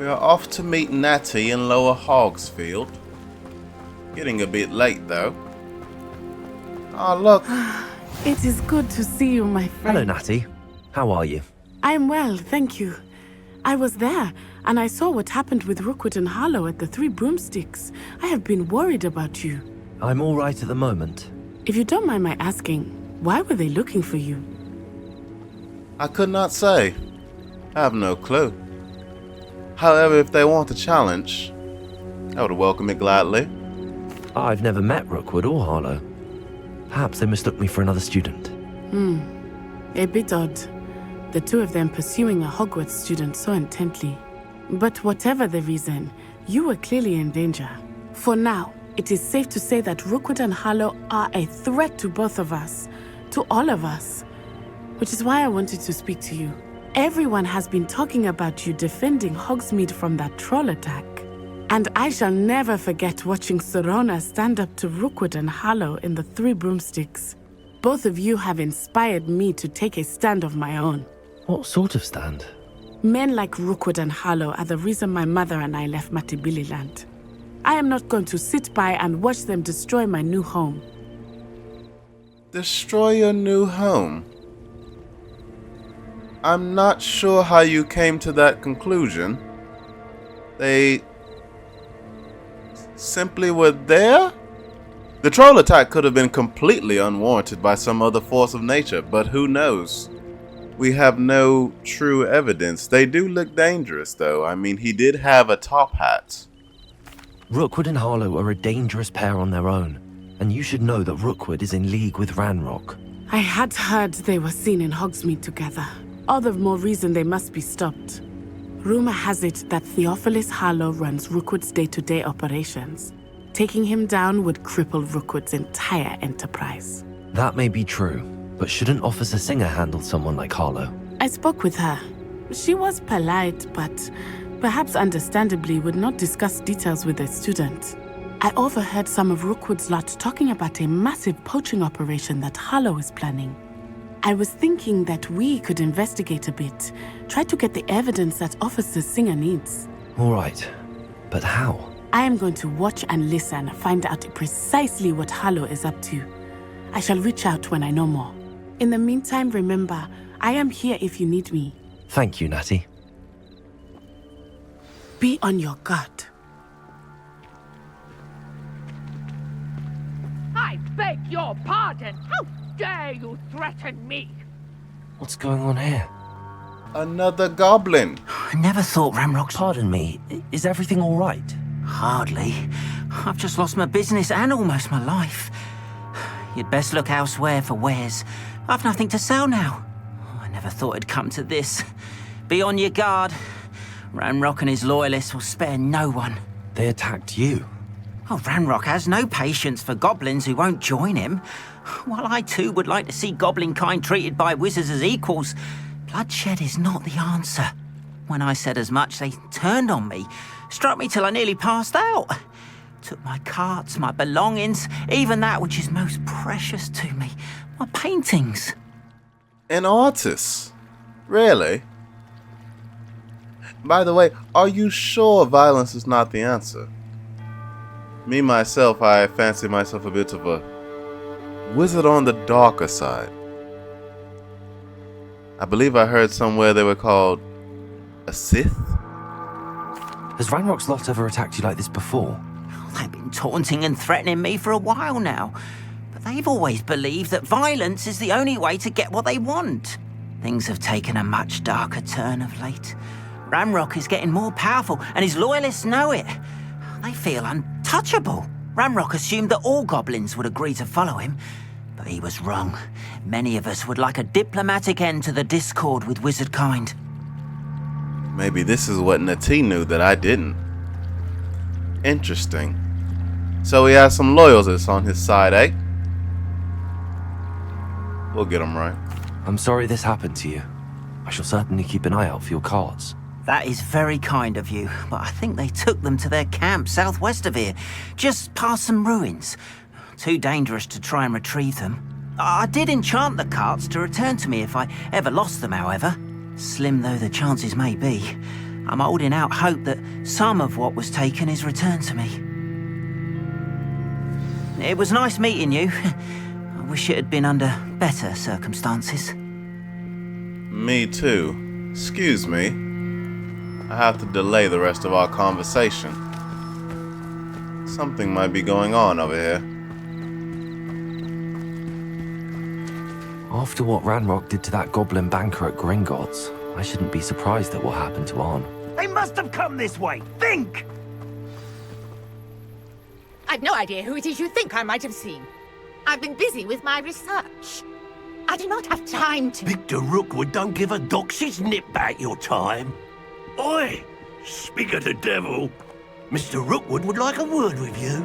We are off to meet Natty in Lower Hogsfield. Getting a bit late though. Oh look. It is good to see you, my friend. Hello, Natty. How are you? I'm well, thank you. I was there, and I saw what happened with Rookwood and Harlow at the Three Broomsticks. I have been worried about you. I'm all right at the moment. If you don't mind my asking, why were they looking for you? I could not say. I have no clue. However, if they want a challenge, I would welcome it gladly. I've never met Rookwood or Harlow. Perhaps they mistook me for another student. A bit odd. The two of them pursuing a Hogwarts student so intently. But whatever the reason, you were clearly in danger. For now, it is safe to say that Rookwood and Harlow are a threat to both of us. To all of us. Which is why I wanted to speak to you. Everyone has been talking about you defending Hogsmeade from that troll attack. And I shall never forget watching Rhoynar stand up to Rookwood and Harlow in the Three Broomsticks. Both of you have inspired me to take a stand of my own. What sort of stand? Men like Rookwood and Harlow are the reason my mother and I left Matibililand. I am not going to sit by and watch them destroy my new home. Destroy your new home? I'm not sure how you came to that conclusion. They simply were there? The troll attack could have been completely unwarranted by some other force of nature, but who knows? We have no true evidence. They do look dangerous, though. I mean, he did have a top hat. Rookwood and Harlow are a dangerous pair on their own, and you should know that Rookwood is in league with Ranrock. I had heard they were seen in Hogsmeade together. All the more reason they must be stopped. Rumor has it that Theophilus Harlow runs Rookwood's day-to-day operations. Taking him down would cripple Rookwood's entire enterprise. That may be true, but shouldn't Officer Singer handle someone like Harlow? I spoke with her. She was polite, but perhaps understandably would not discuss details with a student. I overheard some of Rookwood's lot talking about a massive poaching operation that Harlow is planning. I was thinking that we could investigate a bit, try to get the evidence that Officer Singer needs. All right, but how? I am going to watch and listen, find out precisely what Harlow is up to. I shall reach out when I know more. In the meantime, remember, I am here if you need me. Thank you, Natty. Be on your guard. I beg your pardon. How dare you threaten me? What's going on here? Another goblin. I never thought Ranrock's... Pardon me, is everything all right? Hardly. I've just lost my business and almost my life. You'd best look elsewhere for wares. I've nothing to sell now. I never thought it'd come to this. Be on your guard. Ranrock and his loyalists will spare no one. They attacked you. Oh, Ranrock has no patience for goblins who won't join him. While I too would like to see goblin kind treated by wizards as equals, bloodshed is not the answer. When I said as much, they turned on me, struck me till I nearly passed out. Took my carts, my belongings, even that which is most precious to me, my paintings. An artist? Really? By the way, are you sure violence is not the answer? Me, myself, I fancy myself a bit of a wizard on the darker side. I believe I heard somewhere they were called a Sith? Has Ranrock's lot ever attacked you like this before? They've been taunting and threatening me for a while now, but they've always believed that violence is the only way to get what they want. Things have taken a much darker turn of late. Ranrock is getting more powerful, and his loyalists know it. They feel untouchable. Ranrock assumed that all goblins would agree to follow him, but he was wrong. Many of us would like a diplomatic end to the discord with wizard kind. Maybe this is what Natty knew that I didn't. Interesting. So he has some loyalists on his side, eh? We'll get him right. I'm sorry this happened to you. I shall certainly keep an eye out for your carts. That is very kind of you, but I think they took them to their camp southwest of here, just past some ruins. Too dangerous to try and retrieve them. I did enchant the carts to return to me if I ever lost them, however. Slim though the chances may be. I'm holding out hope that some of what was taken is returned to me. It was nice meeting you. I wish it had been under better circumstances. Me too. Excuse me. I have to delay the rest of our conversation. Something might be going on over here. After what Ranrock did to that goblin banker at Gringotts, I shouldn't be surprised at what happened to Arn. They must have come this way. Think! I've no idea who it is you think I might have seen. I've been busy with my research. I do not have time to... Victor Rookwood don't give a doxy's nip back your time. Oi! Speak of the devil. Mr. Rookwood would like a word with you.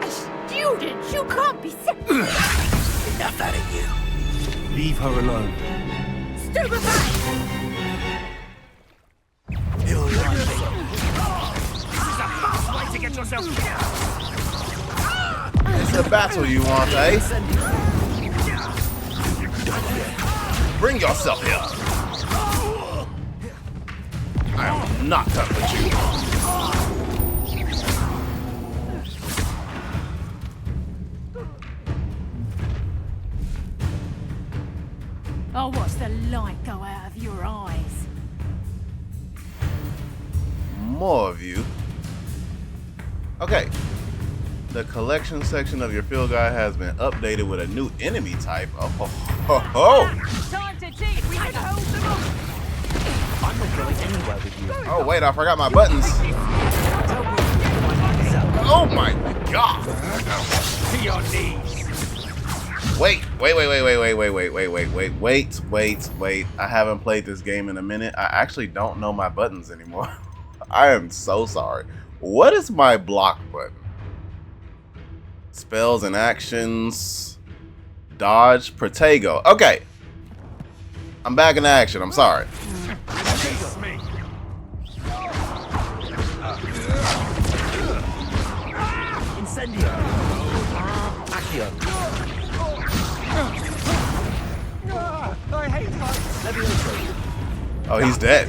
A student? You can't be serious. Enough out of you. Leave her alone. Stupefy! You're lying. This is a fast way to get yourself killed. It's a battle you want, eh? Bring yourself here. I am not done with you. I'll watch the light go out of your eyes. More of you. Okay. The collection section of your field guide has been updated with a new enemy type. Oh. Time to teach. We can hold them up. I'm not going anywhere with you. Oh, wait, I forgot my buttons. Oh my god. To your knees. Wait. I haven't played this game in a minute. I actually don't know my buttons anymore. I am so sorry. What is my block button? Spells and actions. Dodge. Protego. Okay. I'm back in action. I'm sorry. Incendio. Accio. Oh, he's dead.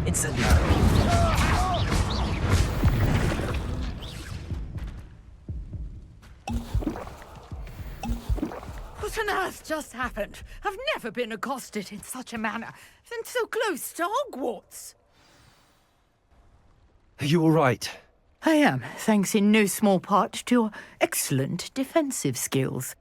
Incendio. What on earth just happened? I've never been accosted in such a manner, and so close to Hogwarts. Are you all right? I am, thanks in no small part to your excellent defensive skills.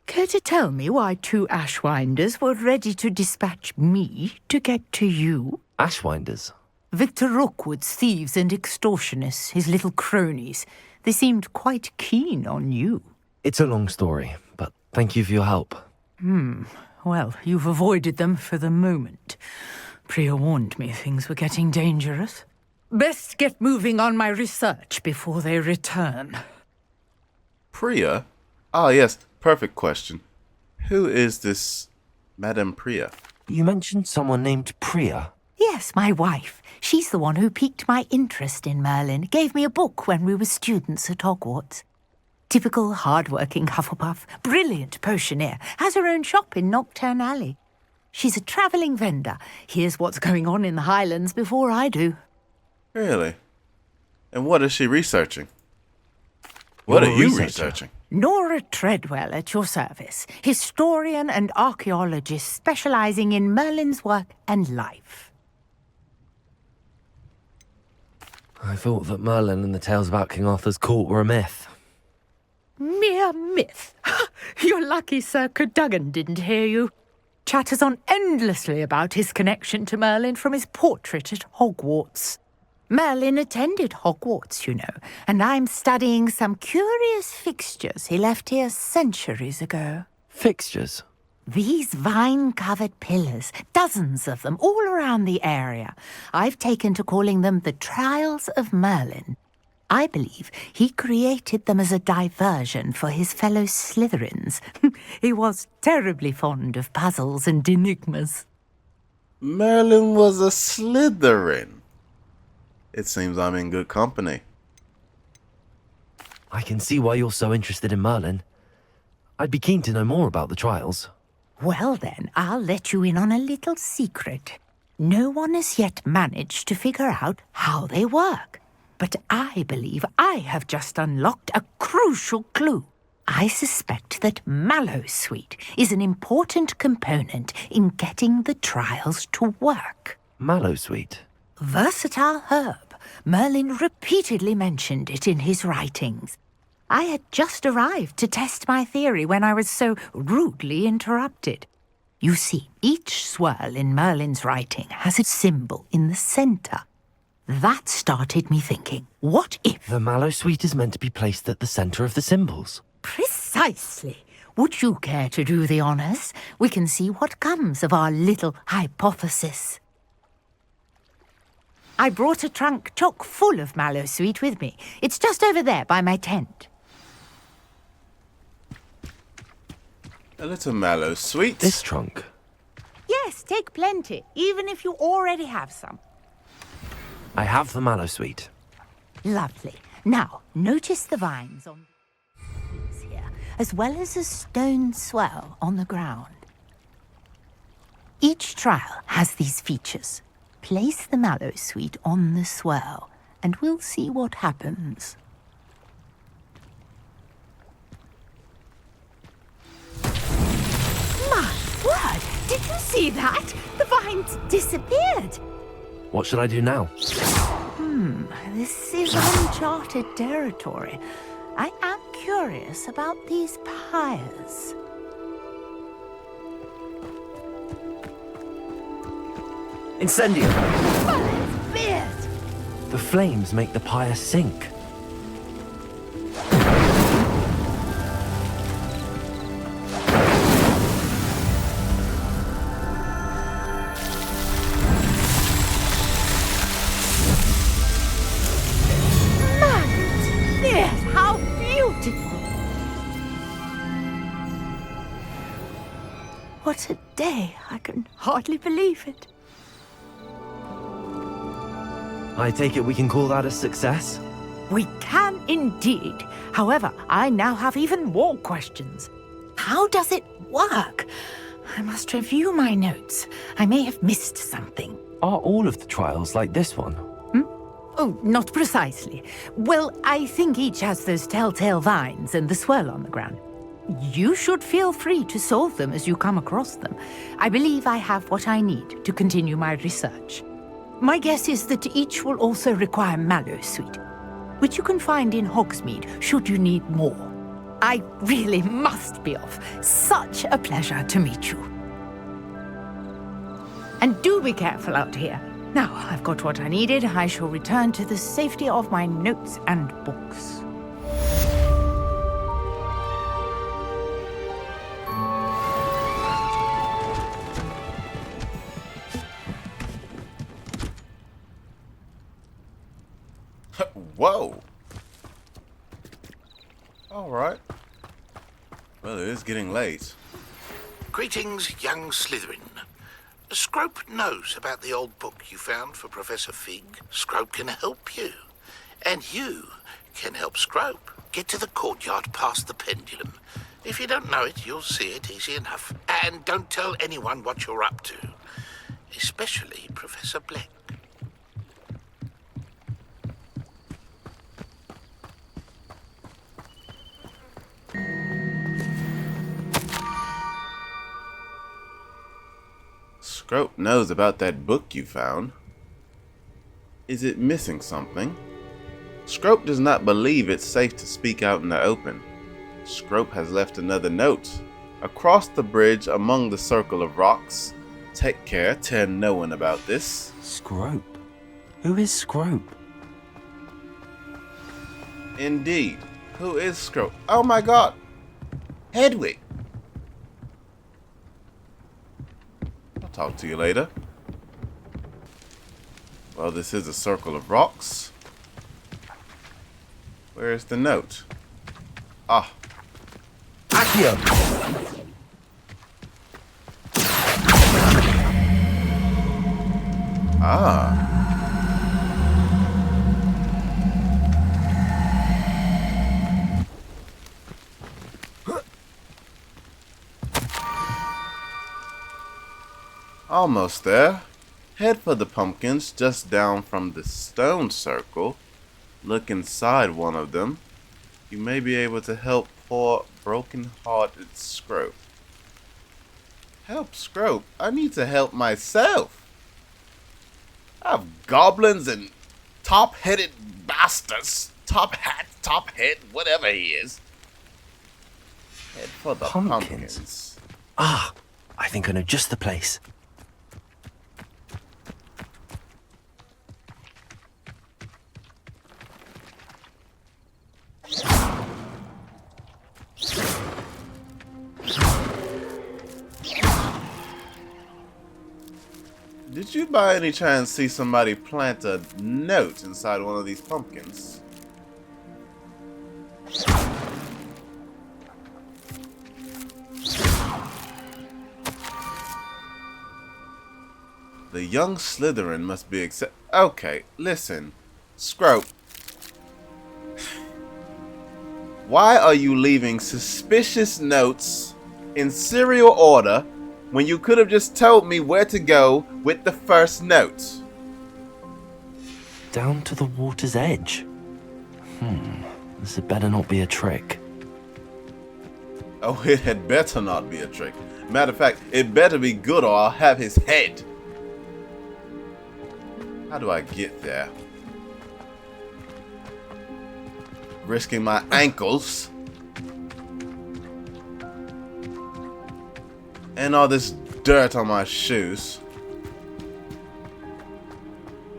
Care to tell me why two Ashwinders were ready to dispatch me to get to you? Ashwinders? Victor Rookwood's thieves and extortionists, his little cronies. They seemed quite keen on you. It's a long story, but thank you for your help. Well, you've avoided them for the moment. Priya warned me things were getting dangerous. Best get moving on my research before they return. Priya? Ah, yes. Perfect question. Who is this Madame Priya? You mentioned someone named Priya. Yes, my wife. She's the one who piqued my interest in Merlin. Gave me a book when we were students at Hogwarts. Typical hard-working Hufflepuff, brilliant potioneer, has her own shop in Nocturne Alley. She's a travelling vendor. Hears what's going on in the Highlands before I do. Really? And what is she researching? What are you researching? Nora Treadwell at your service, historian and archaeologist specialising in Merlin's work and life. I thought that Merlin and the tales about King Arthur's court were a myth. Mere myth. You're lucky Sir Cadogan didn't hear you. Chatters on endlessly about his connection to Merlin from his portrait at Hogwarts. Merlin attended Hogwarts, you know, and I'm studying some curious fixtures he left here centuries ago. Fixtures? These vine-covered pillars, dozens of them, all around the area. I've taken to calling them the Trials of Merlin. I believe he created them as a diversion for his fellow Slytherins. He was terribly fond of puzzles and enigmas. Merlin was a Slytherin. It seems I'm in good company. I can see why you're so interested in Merlin. I'd be keen to know more about the trials. Well then, I'll let you in on a little secret. No one has yet managed to figure out how they work. But I believe I have just unlocked a crucial clue. I suspect that mallowsweet is an important component in getting the trials to work. Mallowsweet? Versatile herb. Merlin repeatedly mentioned it in his writings. I had just arrived to test my theory when I was so rudely interrupted. You see, each swirl in Merlin's writing has a symbol in the center. That started me thinking, what if... The mallowsweet is meant to be placed at the center of the symbols. Precisely. Would you care to do the honors? We can see what comes of our little hypothesis. I brought a trunk chock full of mallowsweet with me. It's just over there by my tent. A little mallowsweet. This trunk? Yes, take plenty, even if you already have some. I have the mallowsweet. Lovely. Now, notice the vines on here, as well as a stone swell on the ground. Each trial has these features. Place the mallowsweet on the swell, and we'll see what happens. My word! Did you see that? The vines disappeared. What should I do now? This is uncharted territory. I am curious about these pyres. Incendio! Beard! The flames make the pyre sink. What a day! I can hardly believe it. I take it we can call that a success? We can indeed. However, I now have even more questions. How does it work? I must review my notes. I may have missed something. Are all of the trials like this one? Oh, not precisely. Well, I think each has those telltale vines and the swirl on the ground. You should feel free to solve them as you come across them. I believe I have what I need to continue my research. My guess is that each will also require mallowsweet, which you can find in Hogsmeade should you need more. I really must be off. Such a pleasure to meet you. And do be careful out here. Now I've got what I needed, I shall return to the safety of my notes and books. Whoa! Alright. Well, it is getting late. Greetings, young Slytherin. Scrope knows about the old book you found for Professor Fig. Scrope can help you. And you can help Scrope. Get to the courtyard past the pendulum. If you don't know it, you'll see it easy enough. And don't tell anyone what you're up to. Especially Professor Black. Scrope knows about that book you found. Is it missing something? Scrope does not believe it's safe to speak out in the open. Scrope has left another note. Across the bridge among the circle of rocks. Take care, tell no one about this. Scrope? Who is Scrope? Indeed. Who is Scrope? Oh my god! Hedwig! I'll talk to you later. Well, this is a circle of rocks. Where is the note? Ah. Accio! Ah. Almost there. Head for the pumpkins just down from the stone circle. Look inside one of them. You may be able to help poor broken-hearted Scrope. Help Scrope? I need to help myself. I have goblins and top-headed bastards. Top hat, top head, whatever he is. Head for the pumpkins. Ah, I think I know just the place. Did you by any chance see somebody plant a note inside one of these pumpkins? The young Slytherin must be Okay, listen. Scrope. Why are you leaving suspicious notes in serial order when you could have just told me where to go with the first note? Down to the water's edge. This had better not be a trick. Oh, it had better not be a trick. Matter of fact, it better be good or I'll have his head. How do I get there? Risking my ankles. And all this dirt on my shoes.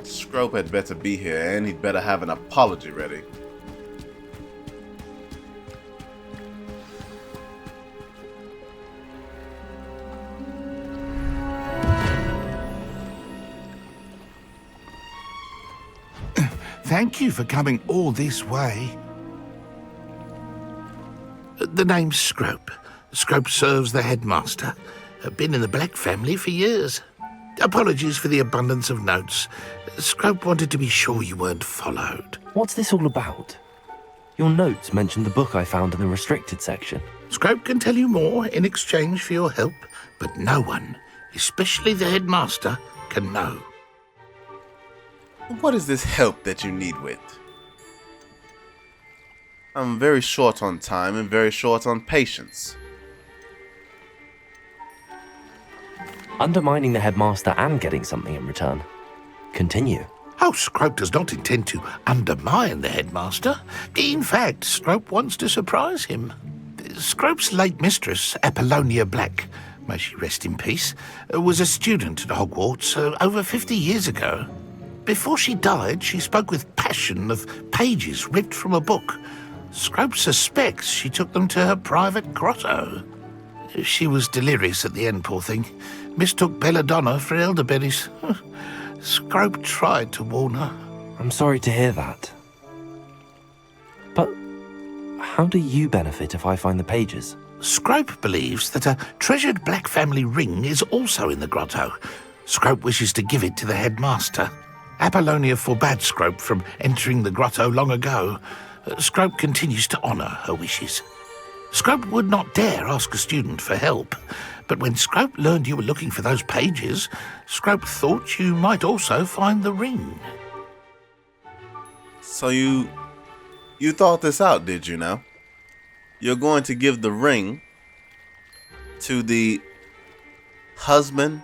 Scrope had better be here, and he'd better have an apology ready. Thank you for coming all this way. The name's Scrope. Scrope serves the headmaster. Been in the Black family for years. Apologies for the abundance of notes. Scrope wanted to be sure you weren't followed. What's this all about? Your notes mentioned the book I found in the restricted section. Scrope can tell you more in exchange for your help, but no one, especially the headmaster, can know. What is this help that you need with? I'm very short on time and very short on patience. Undermining the headmaster and getting something in return. Continue. Oh, Scrope does not intend to undermine the headmaster. In fact, Scrope wants to surprise him. Scrope's late mistress, Apollonia Black, may she rest in peace, was a student at Hogwarts over 50 years ago. Before she died, she spoke with passion of pages ripped from a book. Scrope suspects she took them to her private grotto. She was delirious at the end, poor thing. Mistook belladonna for elderberries. Scrope tried to warn her. I'm sorry to hear that. But how do you benefit if I find the pages? Scrope believes that a treasured Black family ring is also in the grotto. Scrope wishes to give it to the headmaster. Apollonia forbade Scrope from entering the grotto long ago. Scrope continues to honour her wishes. Scrope would not dare ask a student for help, but when Scrope learned you were looking for those pages, Scrope thought you might also find the ring. So you thought this out, did you now? You're going to give the ring to the husband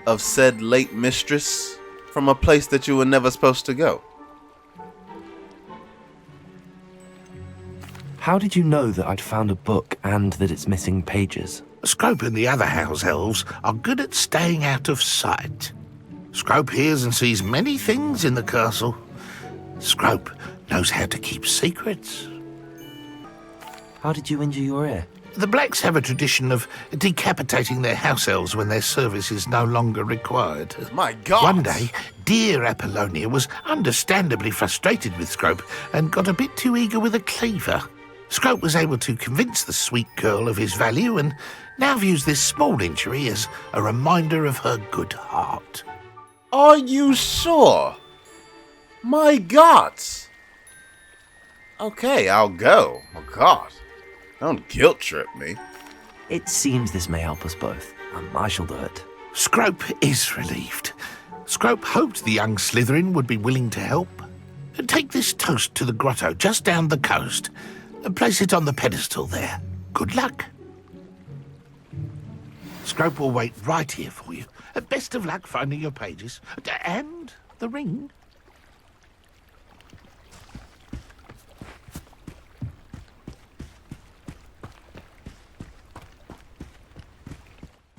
of said late mistress from a place that you were never supposed to go. How did you know that I'd found a book and that it's missing pages? Scrope and the other house elves are good at staying out of sight. Scrope hears and sees many things in the castle. Scrope knows how to keep secrets. How did you injure your ear? The Blacks have a tradition of decapitating their house elves when their service is no longer required. My God! One day, dear Apollonia was understandably frustrated with Scrope and got a bit too eager with a cleaver. Scrope was able to convince the sweet girl of his value and now views this small injury as a reminder of her good heart. Are you sure? My God! Okay, I'll go. Oh God. Don't guilt trip me. It seems this may help us both. I shall do it. Scrope is relieved. Scrope hoped the young Slytherin would be willing to help. Take this toast to the grotto just down the coast and place it on the pedestal there. Good luck. Scrope will wait right here for you. Best of luck finding your pages. And the ring.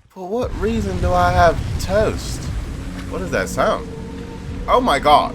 For what reason do I have toast? What does that sound? Oh my god.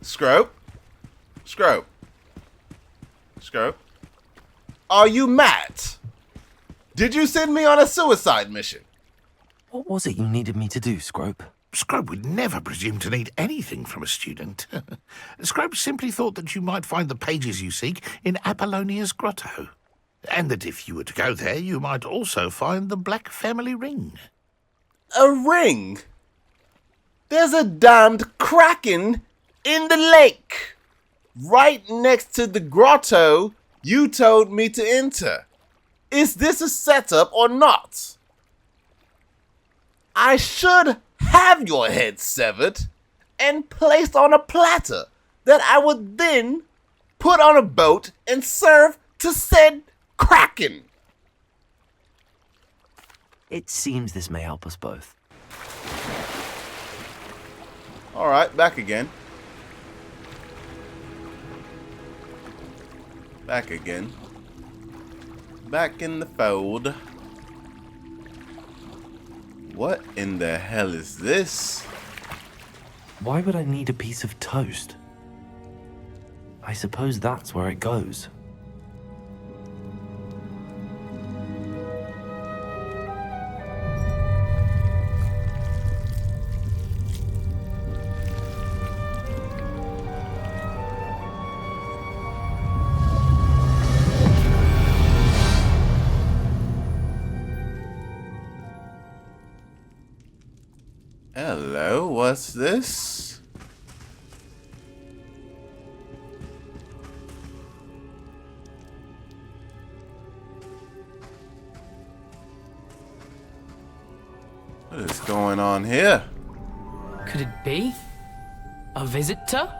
Scrope? Scrope? Scrope? Are you mad? Did you send me on a suicide mission? What was it you needed me to do, Scrope? Scrope would never presume to need anything from a student. Scrope simply thought that you might find the pages you seek in Apollonia's grotto. And that if you were to go there, you might also find the Black Family Ring. A ring? There's a damned kraken in the lake, right next to the grotto you told me to enter. Is this a setup or not? I should have your head severed and placed on a platter that I would then put on a boat and serve to said kraken. It seems this may help us both. Alright, back again. Back again. Back in the fold. What in the hell is this? Why would I need a piece of toast? I suppose that's where it goes. Hello, what's this? What is going on here? Could it be? A visitor?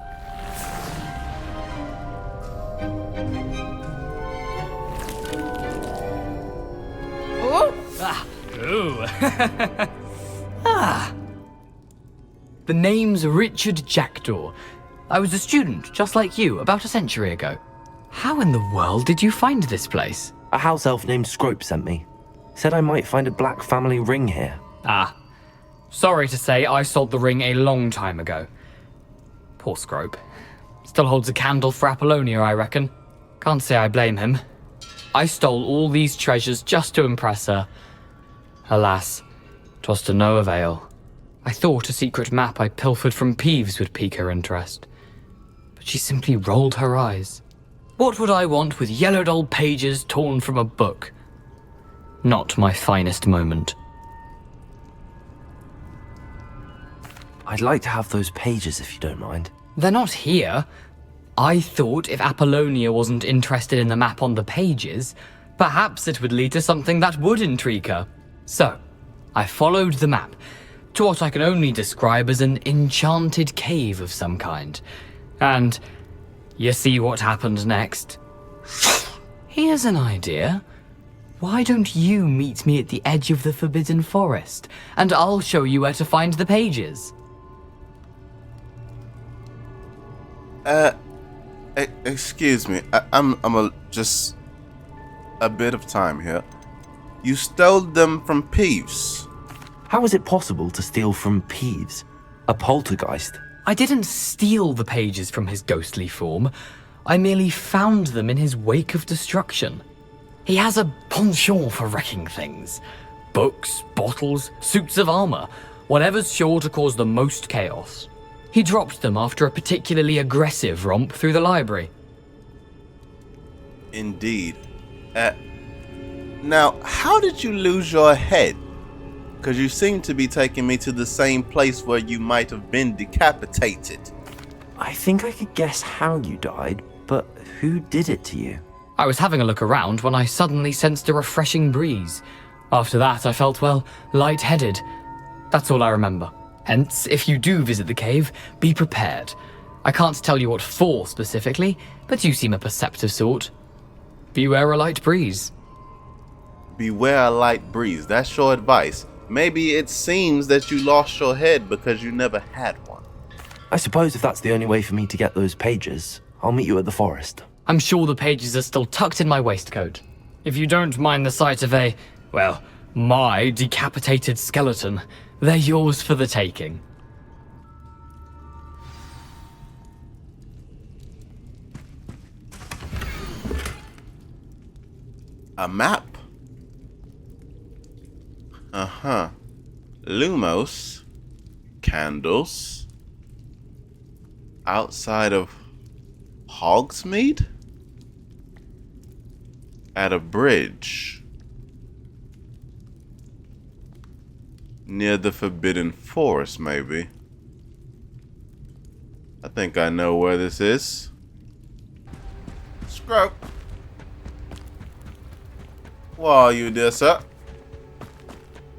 Oh! Ah! Ooh! Ah! The name's Richard Jackdaw. I was a student, just like you, about a century ago. How in the world did you find this place? A house elf named Scrope sent me. Said I might find a Black Family Ring here. Ah. Sorry to say, I sold the ring a long time ago. Poor Scrope. Still holds a candle for Apollonia, I reckon. Can't say I blame him. I stole all these treasures just to impress her. Alas, 'twas to no avail. I thought a secret map I pilfered from Peeves would pique her interest. But she simply rolled her eyes. What would I want with yellowed old pages torn from a book? Not my finest moment. I'd like to have those pages if you don't mind. They're not here. I thought if Apollonia wasn't interested in the map on the pages, perhaps it would lead to something that would intrigue her. So, I followed the map to what I can only describe as an enchanted cave of some kind. And you see what happened next? Here's an idea. Why don't you meet me at the edge of the Forbidden Forest, and I'll show you where to find the pages? Excuse me. I'm just a bit of time here. You stole them from Peeves. How is it possible to steal from Peeves, a poltergeist? I didn't steal the pages from his ghostly form. I merely found them in his wake of destruction. He has a penchant for wrecking things. Books, bottles, suits of armor, whatever's sure to cause the most chaos. He dropped them after a particularly aggressive romp through the library. Indeed. Now, how did you lose your head? Because you seem to be taking me to the same place where you might have been decapitated. I think I could guess how you died, but who did it to you? I was having a look around when I suddenly sensed a refreshing breeze. After that, I felt, well, lightheaded. That's all I remember. Hence, if you do visit the cave, be prepared. I can't tell you what for specifically, but you seem a perceptive sort. Beware a light breeze. Beware a light breeze. That's your advice. Maybe it seems that you lost your head because you never had one. I suppose if that's the only way for me to get those pages, I'll meet you at the forest. I'm sure the pages are still tucked in my waistcoat. If you don't mind the sight of my decapitated skeleton, they're yours for the taking. A map? Lumos. Candles. Outside of Hogsmeade? At a bridge. Near the Forbidden Forest, maybe. I think I know where this is. Scrub. Where are you, dear sir?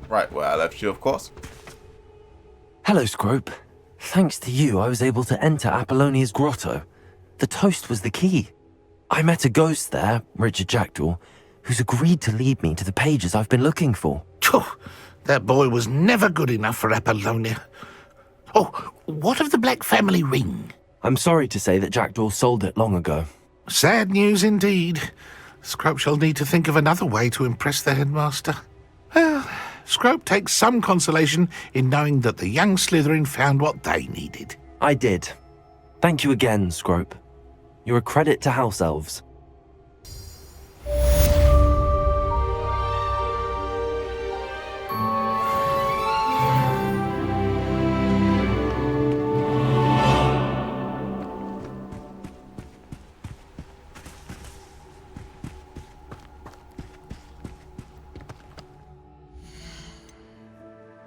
Right where I left you, of course. Hello, Scrope. Thanks to you, I was able to enter Apollonia's grotto. The toast was the key. I met a ghost there, Richard Jackdaw, who's agreed to lead me to the pages I've been looking for. Phew, that boy was never good enough for Apollonia. Oh, what of the Black Family ring? I'm sorry to say that Jackdaw sold it long ago. Sad news indeed. Scrope shall need to think of another way to impress the headmaster. Well, Scrope takes some consolation in knowing that the young Slytherin found what they needed. I did. Thank you again, Scrope. You're a credit to House Elves.